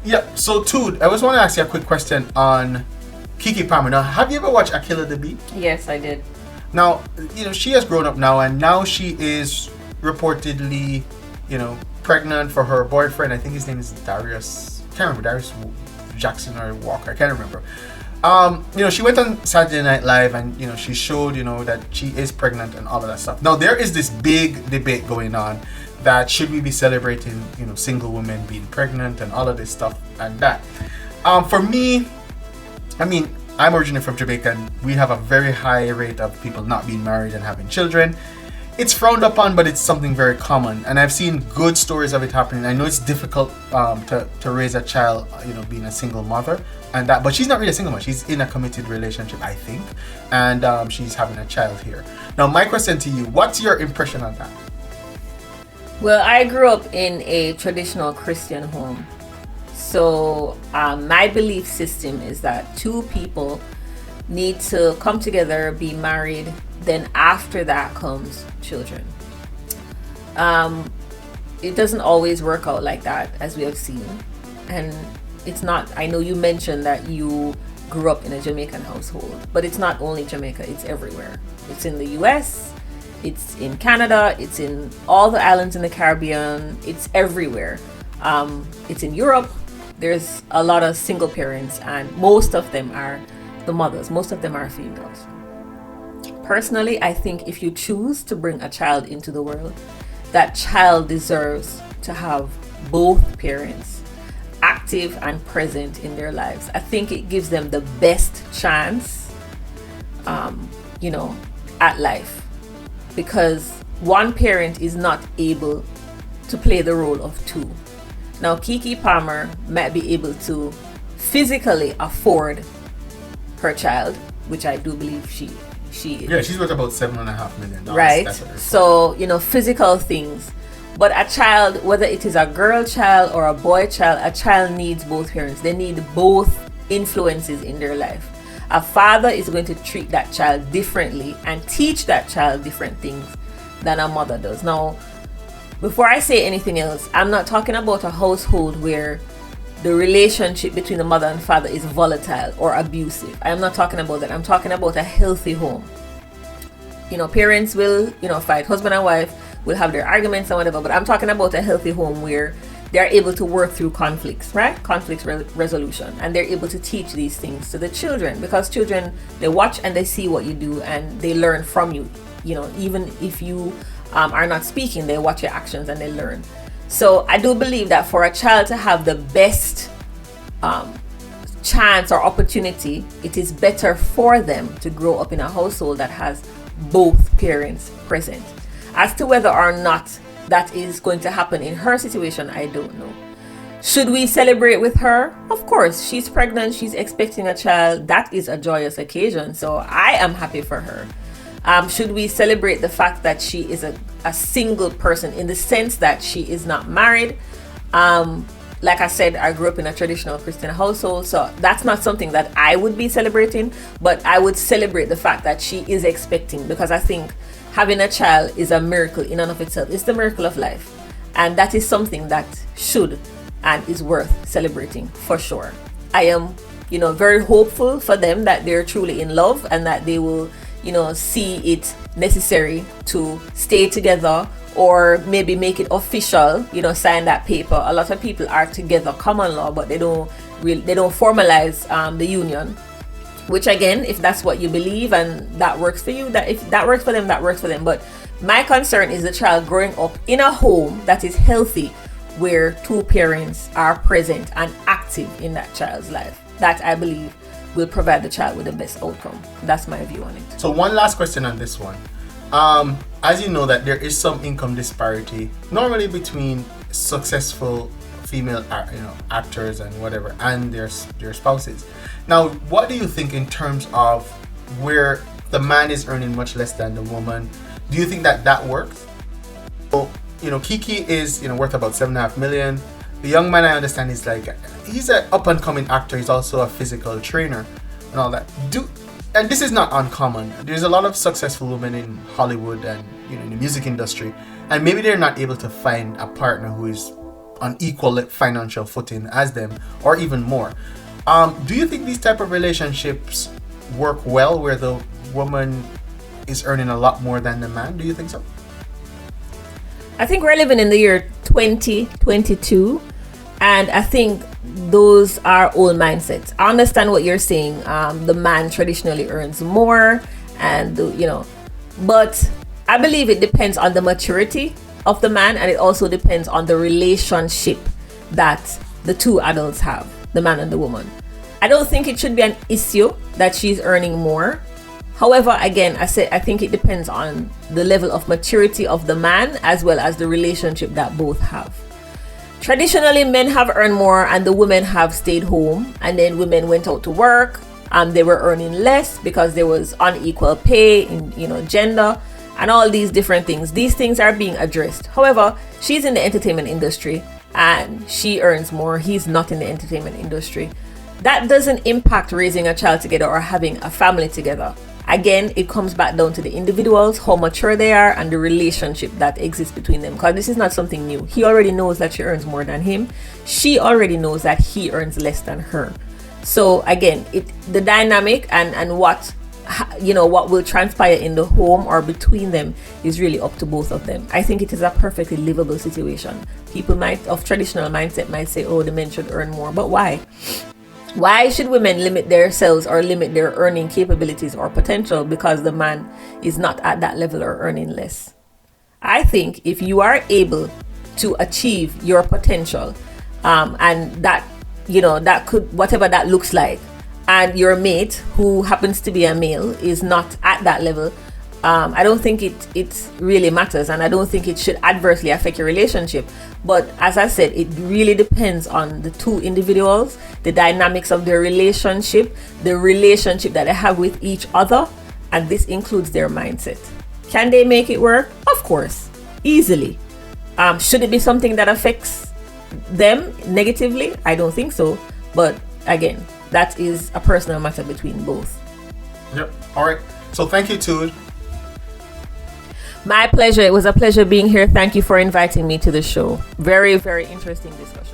Yeah, so Tude, I just want to ask you a quick question on Keke Palmer. Now, have you ever watched Akilla the Bee? Yes, I did. Now, she has grown up now, and now she is reportedly, pregnant for her boyfriend. I think his name is Darius. Can't remember, Darius Jackson or Walker. I can't remember. She went on Saturday Night Live, and she showed that she is pregnant and all of that stuff. Now there is this big debate going on that should we be celebrating single women being pregnant and all of this stuff and that. For me, I'm originally from Jamaica, and we have a very high rate of people not being married and having children. It's frowned upon, but it's something very common, and I've seen good stories of it happening. I know it's difficult to raise a child, being a single mother, and that. But she's not really a single mother. She's in a committed relationship, I think, and she's having a child here. Now, my question to you: what's your impression on that? Well, I grew up in a traditional Christian home, so my belief system is that two people need to come together, be married. Then after that comes children. It doesn't always work out like that, as we have seen. And it's not, I know you mentioned that you grew up in a Jamaican household, but it's not only Jamaica, it's everywhere. It's in the US, it's in Canada, it's in all the islands in the Caribbean, it's everywhere. It's in Europe. There's a lot of single parents, and most of them are the mothers, most of them are females. Personally, I think if you choose to bring a child into the world, that child deserves to have both parents active and present in their lives. I think it gives them the best chance, at life, because one parent is not able to play the role of two. Now, Keke Palmer might be able to physically afford her child, which I do believe she is. Yeah, she's worth about $7.5 million. Right. So, physical things. But a child, whether it is a girl child or a boy child, a child needs both parents. They need both influences in their life. A father is going to treat that child differently and teach that child different things than a mother does. Now, before I say anything else, I'm not talking about a household where the relationship between the mother and father is volatile or abusive. I am not talking about that. I'm talking about a healthy home. Parents will, fight. Husband and wife will have their arguments and whatever, but I'm talking about a healthy home where they're able to work through conflicts, right? Conflict resolution. And they're able to teach these things to the children, because children, they watch and they see what you do and they learn from you. Even if you are not speaking, they watch your actions and they learn. So I do believe that for a child to have the best chance or opportunity, it is better for them to grow up in a household that has both parents present. As to whether or not that is going to happen in her situation, I don't know. Should we celebrate with her? Of course, she's pregnant, she's expecting a child. That is a joyous occasion, so I am happy for her. Should we celebrate the fact that she is a single person, in the sense that she is not married? Like I said, I grew up in a traditional Christian household, so that's not something that I would be celebrating, but I would celebrate the fact that she is expecting, because I think having a child is a miracle in and of itself. It's the miracle of life, and that is something that should and is worth celebrating for sure. I am, very hopeful for them that they're truly in love and that they will see it necessary to stay together, or maybe make it official, sign that paper. A lot of people are together common law, but they don't formalize the union, which again, if that's what you believe and that works for you, that if that works for them, that works for them. But my concern is the child growing up in a home that is healthy, where two parents are present and active in that child's life. That, I believe, will provide the child with the best outcome. That's my view on it. So one last question on this one. As you know, that there is some income disparity normally between successful female actors and whatever and their spouses. Now, what do you think in terms of where the man is earning much less than the woman? Do you think that works? So, Keke is worth about $7.5 million. The young man, I understand, is he's an up and coming actor. He's also a physical trainer and all that. And this is not uncommon. There's a lot of successful women in Hollywood and in the music industry, and maybe they're not able to find a partner who is on equal financial footing as them, or even more. Do you think these type of relationships work well where the woman is earning a lot more than the man? Do you think so? I think we're living in the year 2022, and I think those are old mindsets. I understand what you're saying. The man traditionally earns more, and but I believe it depends on the maturity of the man, and it also depends on the relationship that the two adults have, the man and the woman. I don't think it should be an issue that she's earning more. However, again, I think it depends on the level of maturity of the man as well as the relationship that both have. Traditionally, men have earned more and the women have stayed home, and then women went out to work and they were earning less because there was unequal pay in gender and all these different things. These things are being addressed. However, she's in the entertainment industry and she earns more. He's not in the entertainment industry. That doesn't impact raising a child together or having a family together. Again, it comes back down to the individuals, how mature they are, and the relationship that exists between them. Because this is not something new. He already knows that she earns more than him. She already knows that he earns less than her. So again, the dynamic and what will transpire in the home or between them is really up to both of them. I think it is a perfectly livable situation. People of traditional mindset might say, oh, the men should earn more. But why? Why should women limit themselves or limit their earning capabilities or potential because the man is not at that level or earning less? I think if you are able to achieve your potential, and that could, whatever that looks like, and your mate who happens to be a male is not at that level, I don't think it really matters, and I don't think it should adversely affect your relationship. But as I said, it really depends on the two individuals, the dynamics of their relationship, the relationship that they have with each other, and this includes their mindset. Can they make it work? Of course, easily. Should it be something that affects them negatively? I don't think so. But again, that is a personal matter between both. Yep. All right. So thank you, Tude. My pleasure. It was a pleasure being here. Thank you for inviting me to the show. Very, very interesting discussion.